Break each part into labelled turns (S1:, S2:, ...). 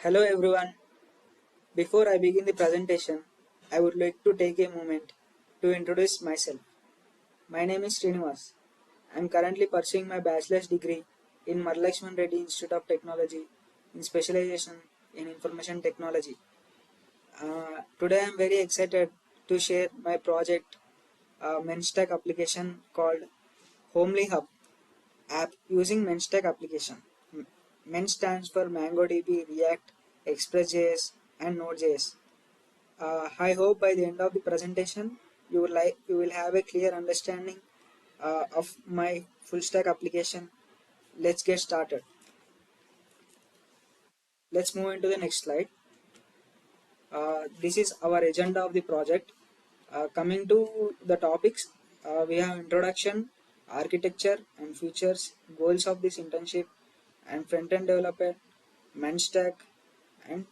S1: Hello everyone. Before I begin the presentation, I would like to take a moment to introduce myself. My name is Srinivas. I am currently pursuing my bachelor's degree in Marlakshman Reddy Institute of Technology in specialization in information technology. Today I am very excited to share my project mrenstack application called Homelyhub app using mrenstack application. MERN stands for MongoDB, React, Express.js and Node.js. I hope by the end of the presentation you will have a clear understanding of my full stack application. Let's get started. Let's move into the next slide. This is our agenda of the project. Coming to the topics, we have introduction, architecture and features, goals of this internship, and front-end developer, MERN stack, and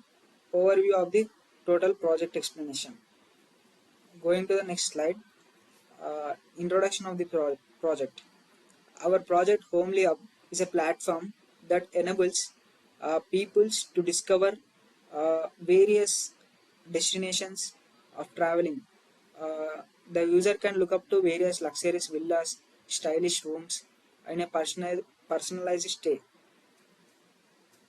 S1: overview of the total project explanation. Going to the next slide, introduction of the project. Our project Homelyhub is a platform that enables people to discover various destinations of traveling. The user can look up to various luxurious villas, stylish rooms, and a personalized stay.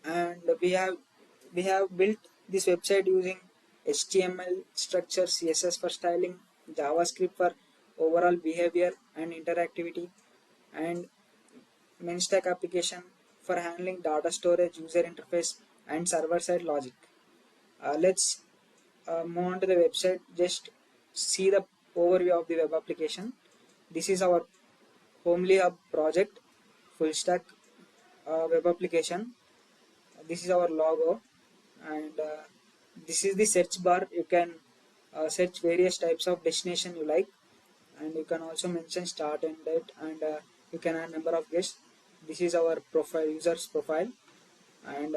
S1: And we have built this website using HTML structure, CSS for styling, JavaScript for overall behavior and interactivity, and mrenstack application for handling data storage, user interface, and server-side logic. Let's move on to the website. Just see the overview of the web application. This is our Homelyhub project, full stack web application. This is our logo, and this is the search bar. You can search various types of destination you like, and you can also mention start and date, and you can add number of guests. This is our profile, user's profile, and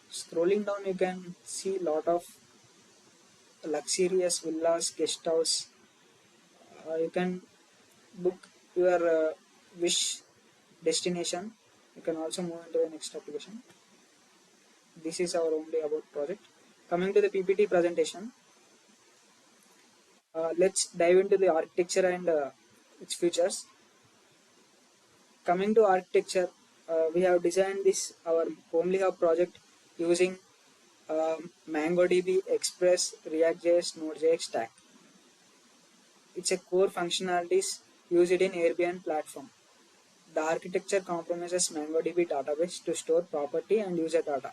S1: scrolling down you can see lot of luxurious villas, guest house. You can book your wish destination. You can also move into the next application. This is our only about project. Coming to the PPT presentation, let's dive into the architecture and its features. Coming to architecture, we have designed this our Homelyhub project using MongoDB, Express, React.js, Node.js stack. It's a core functionalities used in Airbnb platform. The architecture compromises MongoDB database to store property and user data,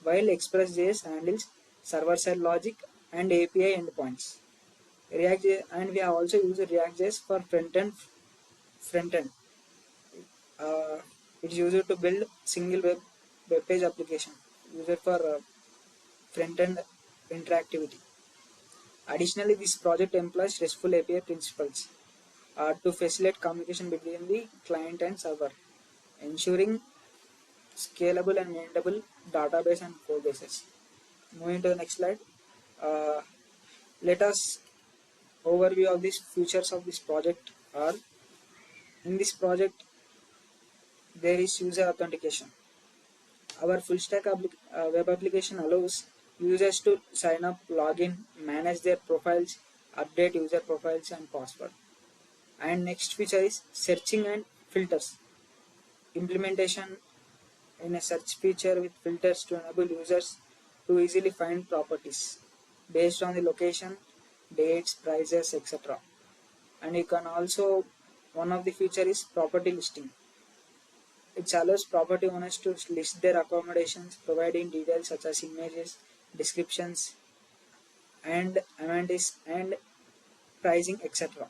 S1: while Express.js handles server-side logic and API endpoints. React.js, and we have also used React.js for front-end. It's used to build single web page application, used for front-end interactivity. Additionally, this project employs RESTful API principles to facilitate communication between the client and server, ensuring scalable and maintainable database and code bases. Moving to the next slide, let us overview of these features of this project are. In this project there is user authentication. Our full stack web application allows users to sign up, log in, manage their profiles, update user profiles and password. And next feature is searching and filters. Implementation in a search feature with filters to enable users to easily find properties based on the location, dates, prices, etc. And you can also, one of the feature is property listing. It allows property owners to list their accommodations, providing details such as images, descriptions, and amenities and pricing, etc.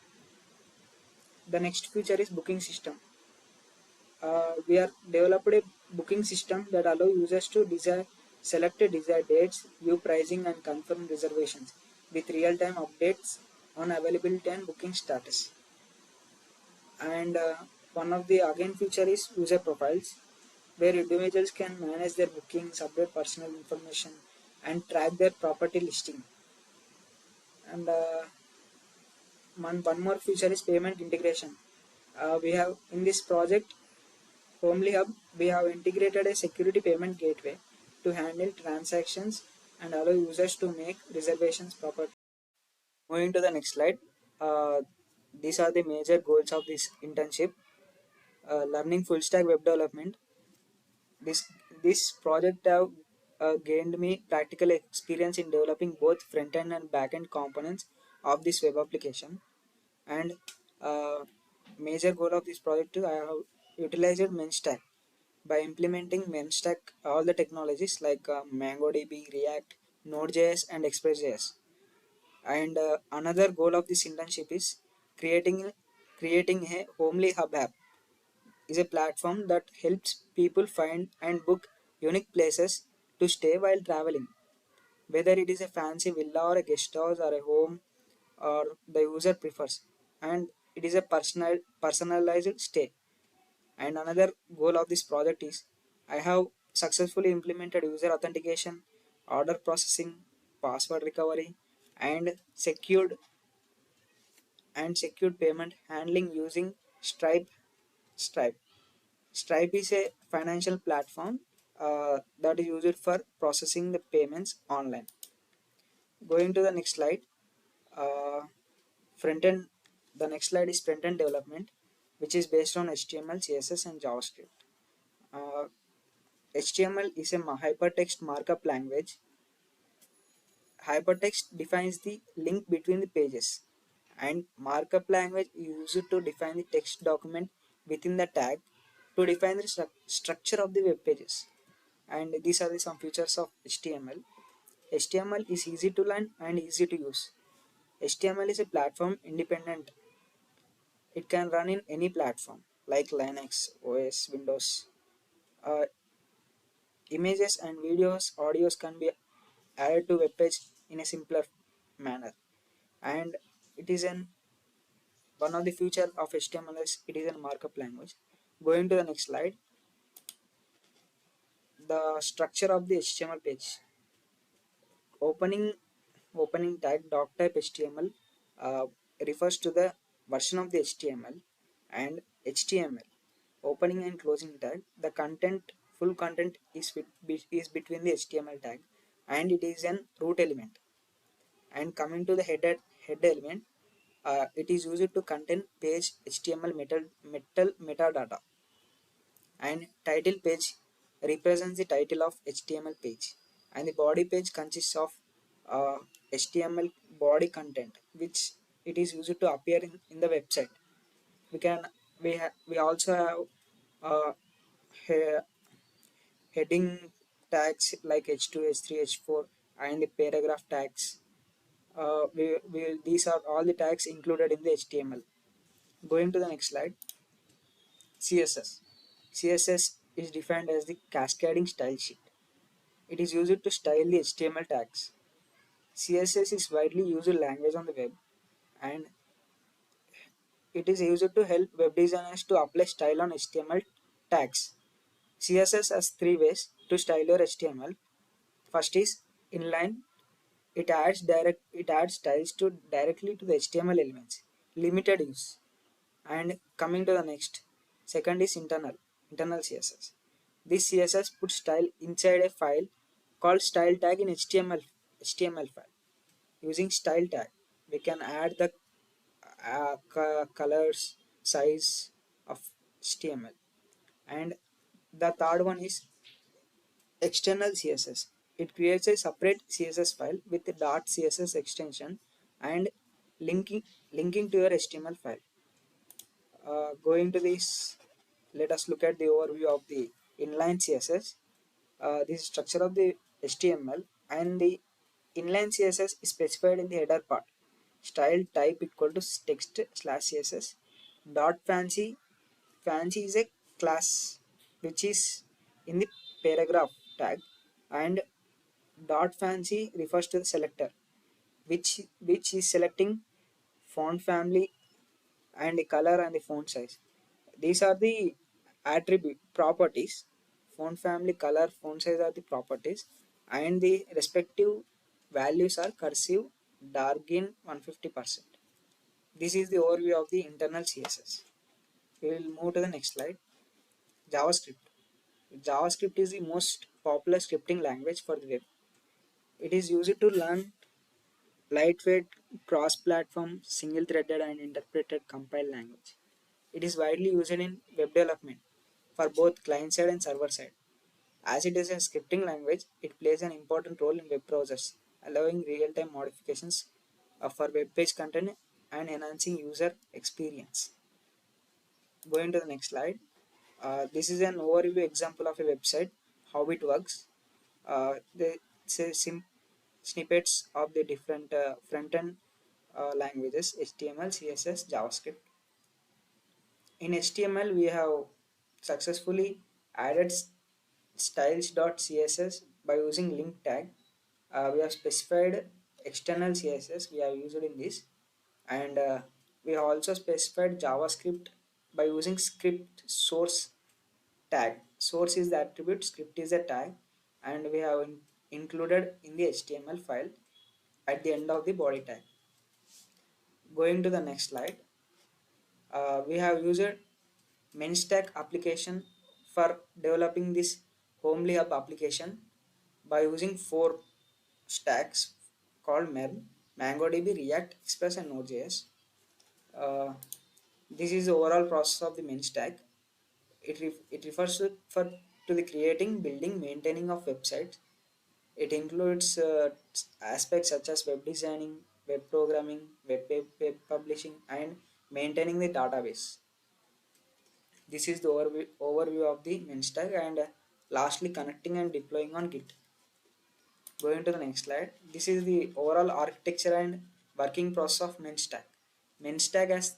S1: The next feature is booking system. We are developed a booking system that allow users to select desired dates, view pricing and confirm reservations with real-time updates on availability and booking status. And one of the again feature is user profiles, where individuals can manage their bookings, update personal information and track their property listing. And one more feature is payment integration. We have in this project Homelyhub, we have integrated a security payment gateway to handle transactions and allow users to make reservations properly. Moving to the next slide, these are the major goals of this internship. Learning full stack web development. This this project have gained me practical experience in developing both front end and back end components of this web application. And uh, major goal of this project is I have utilized mrenstack by implementing mrenstack all the technologies like MongoDB, React, Node.js, and Express.js. And another goal of this internship is creating a Homelyhub app is a platform that helps people find and book unique places to stay while traveling, whether it is a fancy villa or a guest house or a home or the user prefers, and it is a personalized stay. And another goal of this project is I have successfully implemented user authentication, order processing, password recovery, and secured payment handling using Stripe. Stripe is a financial platform that is used for processing the payments online. Going to the next slide, uh, front end. The next slide is front end development, which is based on HTML, CSS, and JavaScript. Uh, HTML is a hypertext markup language. Hypertext defines the link between the pages, and markup language is used to define the text document within the tag to define the structure of the web pages. And these are some features of HTML. HTML is easy to learn and easy to use. HTML is a platform independent. It can run in any platform like Linux, OS, Windows. Uh, Images and videos, audios can be added to web page in a simpler manner. And it is an one of the feature of HTML is it is a markup language. Going to the next slide, the structure of the HTML page. Opening opening tag doc type HTML refers to the version of the HTML, and HTML opening and closing tag. The full content is between the HTML tag, and it is an root element. And coming to the head element, it is used to contain page HTML metal metadata, and title page represents the title of HTML page, and the body page consists of HTML body content which it is used to appear in the website. We can we also have he- heading tags like h2, h3, h4, and the paragraph tags. These are all the tags included in the HTML. Going to the next slide, CSS. CSS is defined as the cascading style sheet. It is used to style the HTML tags. CSS is widely used language on the web, and it is used to help web designers to apply style on HTML tags. CSS has three ways to style your HTML. First is inline. It adds styles to directly to the HTML elements. Limited use. And coming to the next, second is internal CSS. This CSS puts style inside a file called style tag in HTML file. Using style tag, we can add the colors, size of HTML. And the third one is external CSS. It creates a separate CSS file with the .css extension and linking linking to your HTML file. Going to this, let us look at the overview of the inline CSS. This structure of the HTML, and the inline CSS is specified in the header part. Style type equal to text slash CSS. Dot fancy is a class which is in the paragraph tag, and dot fancy refers to the selector which is selecting font family and the color and the font size. These are the attribute properties. Font family, color, font size are the properties, and the respective values are cursive, darken 150%. This is the overview of the internal CSS. We will move to the next slide. JavaScript. JavaScript is the most popular scripting language for the web. It is used to learn lightweight, cross-platform, single-threaded and interpreted compiled language. It is widely used in web development for both client-side and server-side. As it is a scripting language, it plays an important role in web browsers, allowing real-time modifications for web page content and enhancing user experience. Going to the next slide. This is an overview example of a website, how it works. The say snippets of the different front-end languages: HTML, CSS, JavaScript. In HTML, we have successfully added styles.css by using link tag. We have specified external CSS we have used in this, and we have also specified JavaScript by using script source tag. Source is the attribute, script is a tag, and we have included in the HTML file at the end of the body tag. Going to the next slide, we have used mrenstack application for developing this Homelyhub application by using 4 stacks called MERN, MongoDB, React, Express, and Node.js. Uh, this is the overall process of the mrenstack. It refers to the creating, building, maintaining of websites. It includes aspects such as web designing, web programming, web publishing, and maintaining the database. This is the overview of the main stack, and lastly connecting and deploying on Git. Going to the next slide. This is the overall architecture and working process of main stack. Main stack has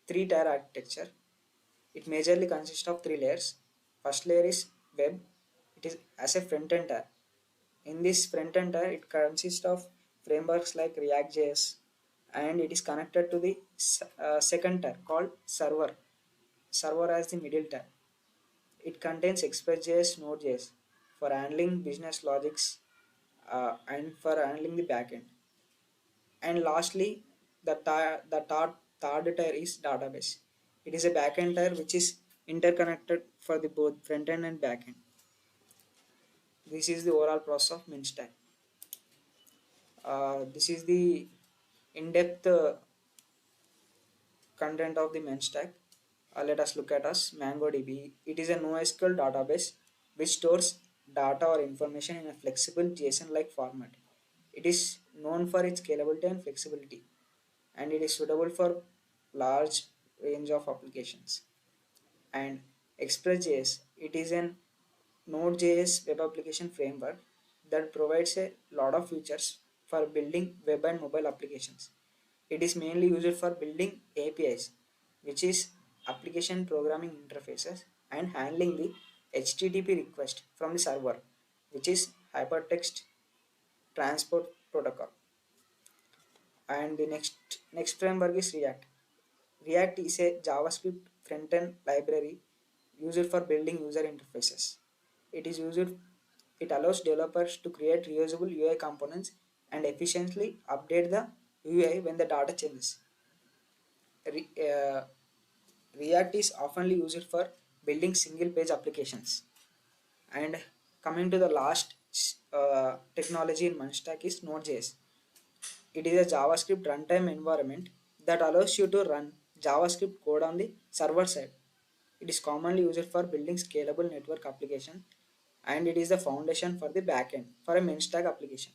S1: 3-tier architecture. It majorly consists of 3 layers. First layer is web. It is as a front-end tier. In this front-end tier, it consists of frameworks like React.js, and it is connected to the second tier called server. Server as the middle tier. It contains Express.js, Node.js for handling business logics and for handling the backend. And lastly, the third tier is database. It is a backend tier which is interconnected for the both front end and backend. This is the overall process of mrenstack. This is the in-depth content of the mrenstack. Let us look at us MongoDB. It is a NoSQL database which stores data or information in a flexible JSON-like format. It is known for its scalability and flexibility, and it is suitable for large range of applications. And Express.js, it is an Node.js web application framework that provides a lot of features for building web and mobile applications. It is mainly used for building APIs, which is application programming interfaces, and handling the HTTP request from the server, which is hypertext transport protocol. And the next framework is React. React is a JavaScript front-end library used for building user interfaces. It allows developers to create reusable UI components and efficiently update the UI when the data changes. Re, uh, React is often used for building single page applications. And coming to the last technology in Munstack is Node.js. It is a JavaScript runtime environment that allows you to run JavaScript code on the server side. It is commonly used for building scalable network application, and it is the foundation for the backend for a main stack application.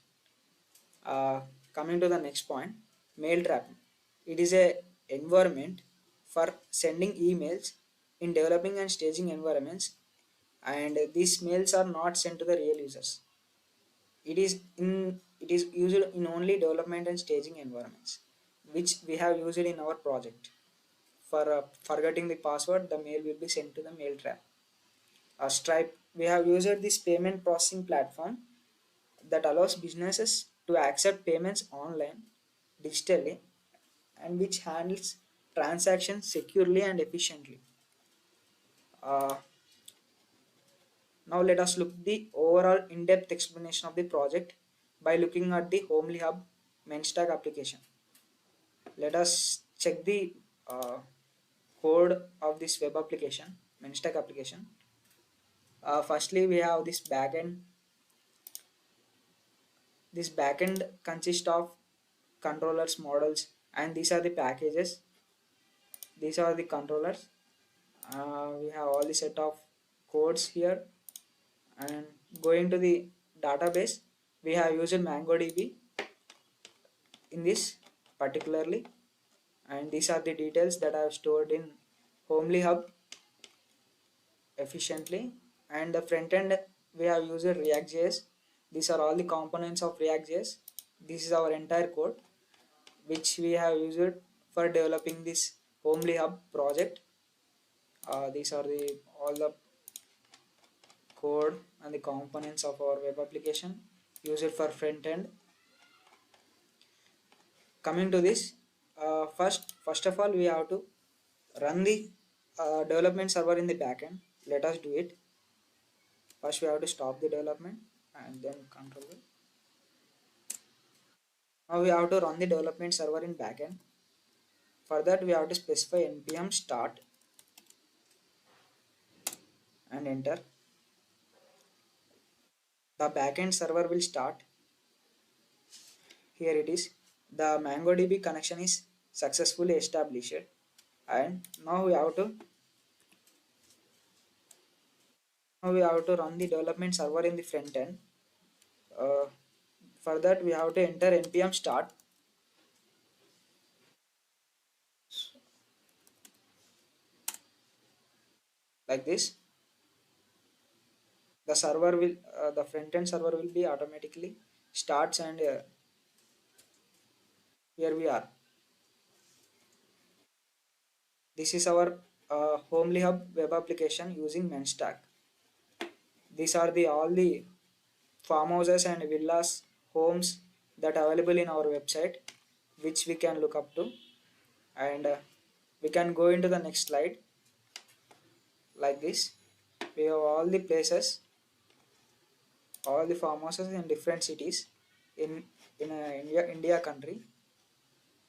S1: Coming to the next point, mail trapping. It is a environment for sending emails in developing and staging environments, and these mails are not sent to the real users. It is used in only development and staging environments, which we have used in our project. For forgetting the password, the mail will be sent to the mail trap. Stripe, we have used this payment processing platform that allows businesses to accept payments online, digitally, and which handles transactions securely and efficiently. Uh, Now let us look the overall in-depth explanation of the project by looking at the Homelyhub mainstack application. Let us check the code of this web application, mainstack application. Firstly, we have this backend This backend consists of controllers, models, and these are the packages. These are the controllers. We have all the set of codes here, and going to the database, we have used MongoDB in this particularly, and these are the details that I have stored in Homelyhub efficiently. And the front end, we have used React.js. These are all the components of React.js. This is our entire code which we have used for developing this Homelyhub project. These are the all the code and the components of our web application used for front end. Coming to this, first of all, we have to run the development server in the backend. Let us do it. First we have to stop the development and then control it. Now we have to run the development server in backend. For that we have to specify npm start and enter. The backend server will start. Here it is. The MongoDB connection is successfully established, and now we have to run the development server in the front end. Uh, for that we have to enter npm start like this. The front end server will be automatically starts, and here we are. This is our Homelyhub web application using mrenstack. These are the all the farmhouses and villas homes that are available in our website, which we can look up to. And we can go into the next slide like this. We have all the places, all the farmhouses in different cities in India country.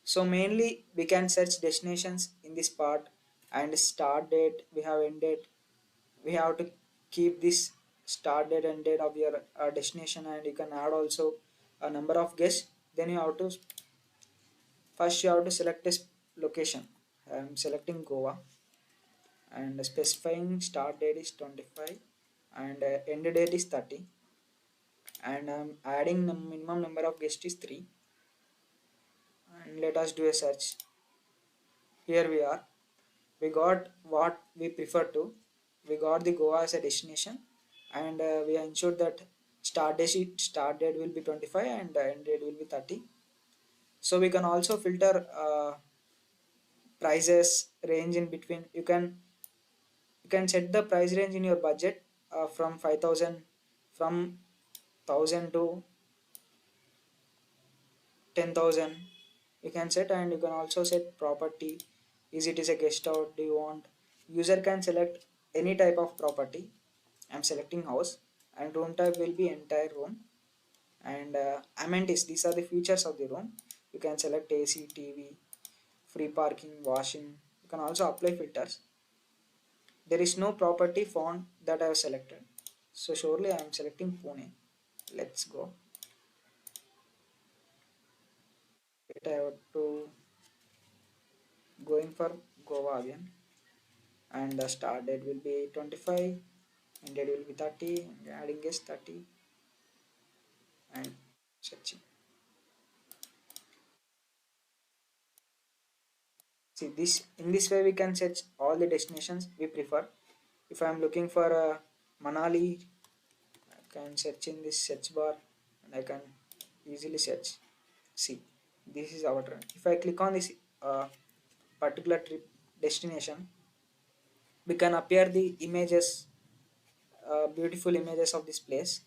S1: So mainly we can search destinations in this part, and start date, we have end date. We have to keep this start date and date of your destination, and you can add also a number of guests. Then you have to first you have to select a location. I am selecting Goa, and specifying start date is 25 and end date is 30, and I am adding the minimum number of guests is 3, and let us do a search. Here we are. We got what we prefer to. We got the Goa as a destination, and we ensured that start date will be 25 and end date will be 30. So we can also filter prices range in between. You can set the price range in your budget from 5,000, from 1,000 to 10,000. You can set, and you can also set property. Is it is a guest house? Do you want? User can select any type of property. I'm selecting house, and room type will be entire room, and amenities, these are the features of the room. You can select AC, TV, free parking, washing. You can also apply filters. There is no property found that I have selected, so surely I am selecting Pune. Let's go. Wait, I have to going for Goa again, and the start date will be 25 and date will be 30, and adding is 30 and searching. See, this in this way we can search all the destinations we prefer. If I am looking for Manali, I can search in this search bar, and I can easily search. See, this is our trend. If I click on this particular trip destination, we can appear the images, beautiful images of this place,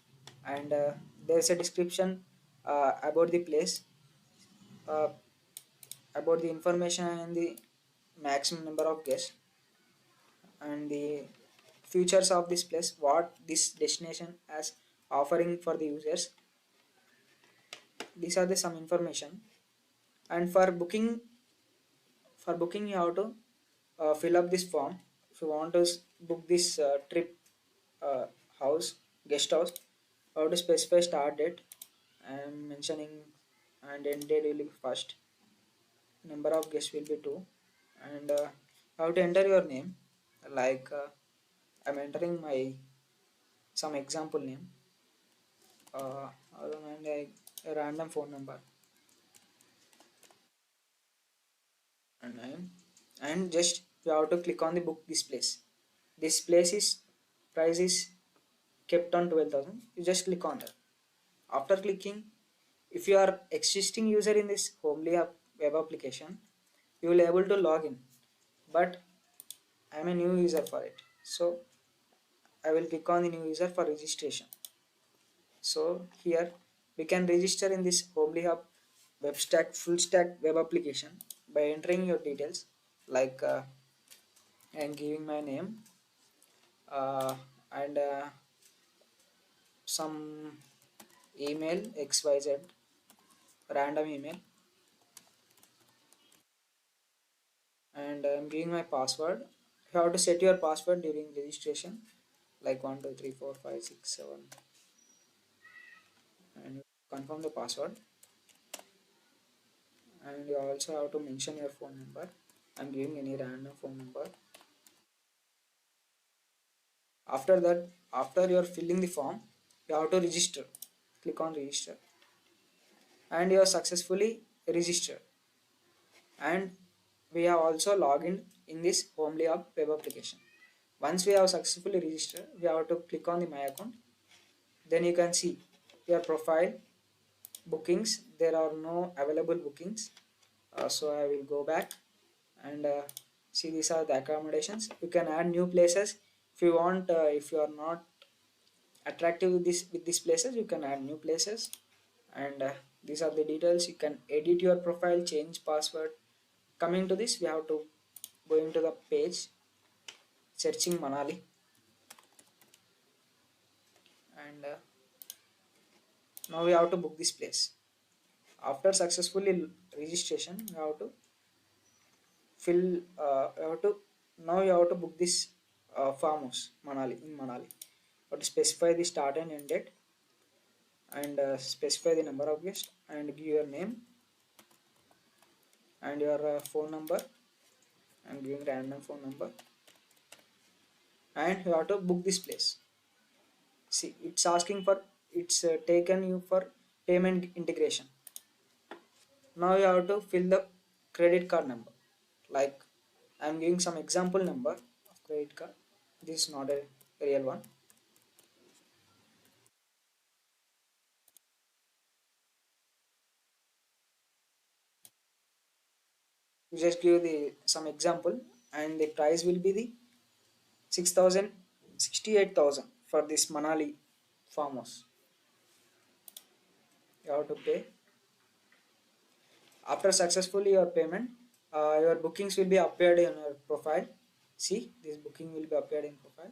S1: and there is a description about the place, uh, about the information and the maximum number of guests, and the features of this place, what this destination has offering for the users. These are the some information. And for booking you have to fill up this form. If you want to book this trip, uh, house guest house, you have to specify start date I am mentioning, and end date will be first, number of guests will be 2, and how to enter your name, like I'm entering my some example name, and a random phone number and name, and just you have to click on the book this place. This place is price is kept on 12,000. You just click on that. After clicking, if you are existing user in this Homelyhub web application, you will able to log in. But I am a new user for it, so I will click on the new user for registration. So here we can register in this Homelyhub Webstack full stack web application by entering your details, like I am giving my name, and some email XYZ, random email, and I'm giving my password. You have to set your password during registration, like 1 2 3 4 5 6 7, and confirm the password. And you also have to mention your phone number. I'm giving any random phone number. After that, after you're filling the form, you have to register. Click on register, and you are successfully registered. And we have also logged in this Homely Hub web application. Once we have successfully registered, we have to click on the my account. Then you can see your profile, bookings. There are no available bookings, so I will go back and see these are the accommodations. You can add new places if you want. If you are not attractive with these places, you can add new places. And these are the details. You can edit your profile, change password. Coming to this, we have to go into the page, searching Manali, and now we have to book this place. After successfully registration, you have to fill. You have to now you have to book this farmhouse Manali in Manali. You have to specify the start and end date, and specify the number of guests, and give your name and your phone number. I'm giving random phone number, and you have to book this place. See, it's asking for, it's taken you for payment integration. Now you have to fill the credit card number. Like I'm giving some example number of credit card. This is not a real one. You just give the some example, and the price will be the 6,000, 68,000 for this Manali farmhouse. You have to pay. After successfully your payment, your bookings will be appeared in your profile. See, this booking will be appeared in profile.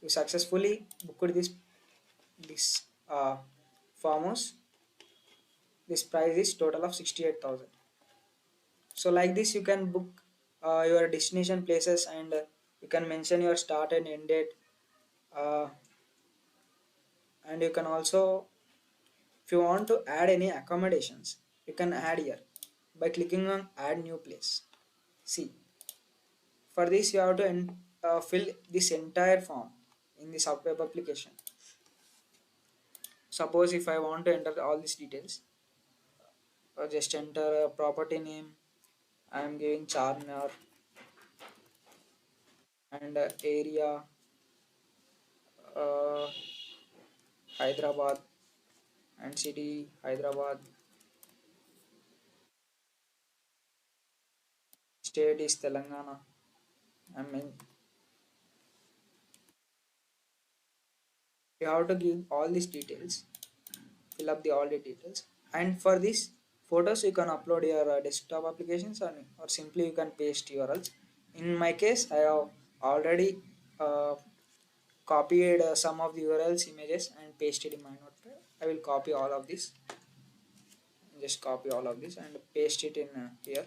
S1: You successfully booked this farmhouse. This price is total of 68,000. So like this, you can book your destination places, and you can mention your start and end date. Uh, and you can also, if you want to add any accommodations, you can add here by clicking on add new place. See, for this you have to fill this entire form in this web application. Suppose if I want to enter all these details, just enter a property name. I am giving Charminar, and area, uh, Hyderabad, and city Hyderabad. State is Telangana. I mean, you have to give all these details, fill up the all the details. And for this photos, you can upload your desktop applications, or simply you can paste URLs. In my case, I have already uh, copied some of the URLs images and pasted in my notepad. I will copy all of this, just copy all of this and paste it in here.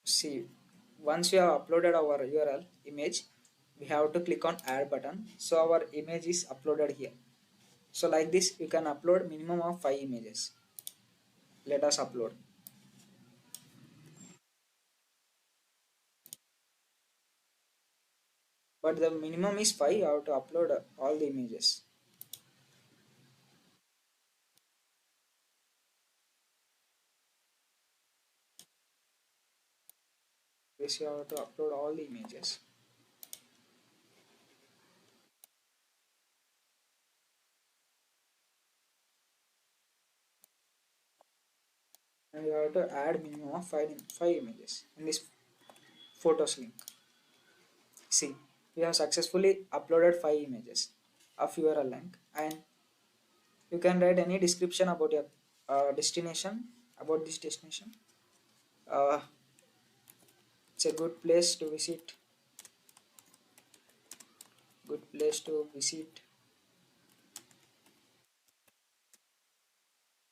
S1: See, once we have uploaded our URL image, we have to click on add button, so our image is uploaded here. So like this you can upload minimum of 5 images. Let us upload. But the minimum is 5, you have to upload all the images. Yes, you have to upload all the images. And you have to add minimum of 5 images in this photos link. See, we have successfully uploaded 5 images of URL link, and you can write any description about your destination, about this destination. Uh, it's a good place to visit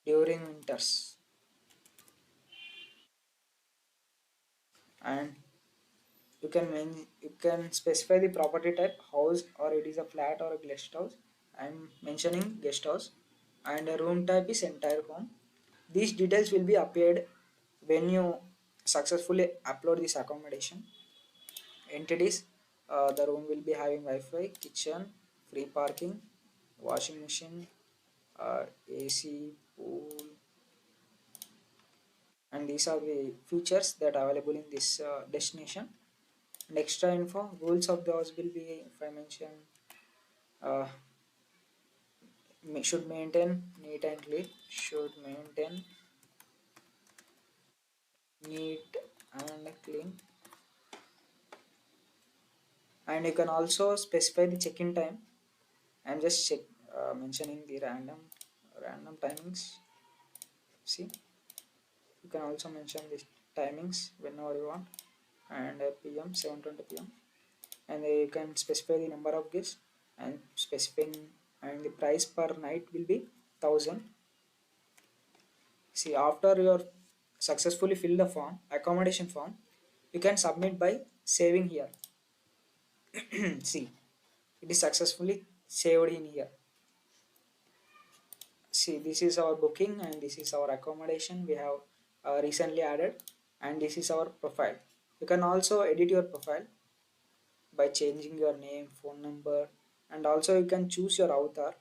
S1: during winters. And you can specify the property type, house, or it is a flat or a guest house. I'm mentioning guest house. And a room type is entire home. These details will be appeared when you successfully upload this accommodation entities. The room will be having Wi-Fi, kitchen, free parking, washing machine, AC, pool, and these are the features that are available in this destination. And extra info, rules of the house will be, if I mention, uh, should maintain neat and clean, should maintain neat and clean. And you can also specify the check-in time. I'm just mentioning the random timings. See, you can also mention the timings whenever you want. And PM 7:20 PM, and you can specify the number of guests and specifying, and the price per night will be 1000. See, after you successfully fill the form, accommodation form, you can submit by saving here. See, it is successfully saved in here. See, this is our booking and this is our accommodation we have recently added, and this is our profile. You can also edit your profile by changing your name, phone number, and also you can choose your avatar.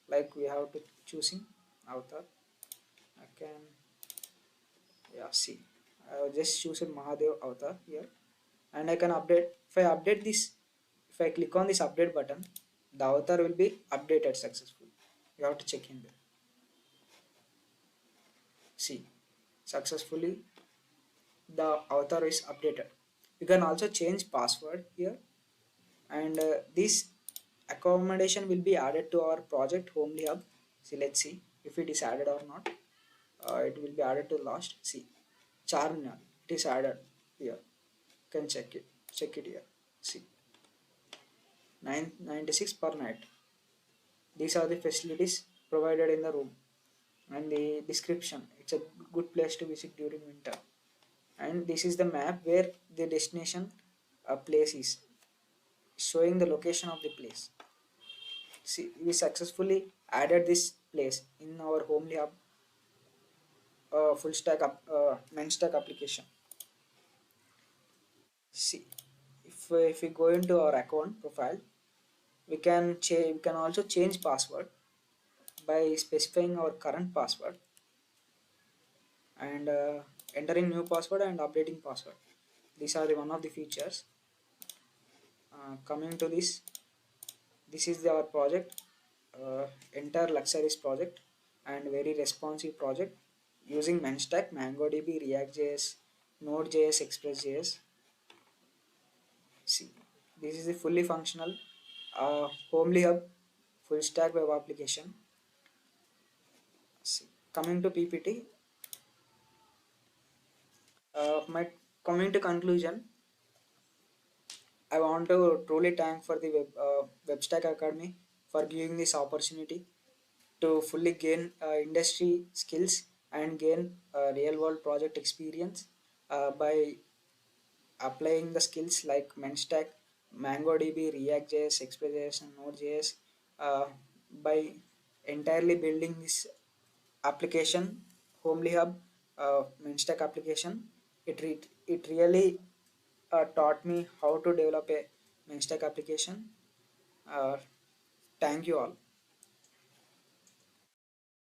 S1: Like we have to choosing avatar. I can, yeah, see, I will just choose a Mahadev avatar here, and I can update. If I update this, if I click on this update button, the avatar will be updated successfully. You have to check in there. See, successfully the avatar is updated. You can also change password here, and this accommodation will be added to our project Homelyhub. See, let's see if it is added or not. It will be added to last. See, Charminar, it is added here. You can check it here. See, 996 per night. These are the facilities provided in the room, and the description. It's a good place to visit during winter. And this is the map where the destination place is, showing the location of the place. See, we successfully added this place in our Homelyhub full stack main stack application. See, if we go into our account profile, we can also change password by specifying our current password, and entering new password and updating password. These are the one of the features. Coming to this is our project, entire luxurious project and very responsive project using MenStack, MongoDB, React.js, Node.js, Express.js. See, this is the fully functional Homelyhub full stack web application. See, coming to PPT, my coming to conclusion, I want to truly thank for the Webstack Academy for giving this opportunity to fully gain industry skills and gain real world project experience by applying the skills like MenStack, MongoDB, React.js, Express.js, and Node.js uh, by entirely building this application, Homelyhub, mrenstack application. It really taught me how to develop a mrenstack application. Uh, Thank you all.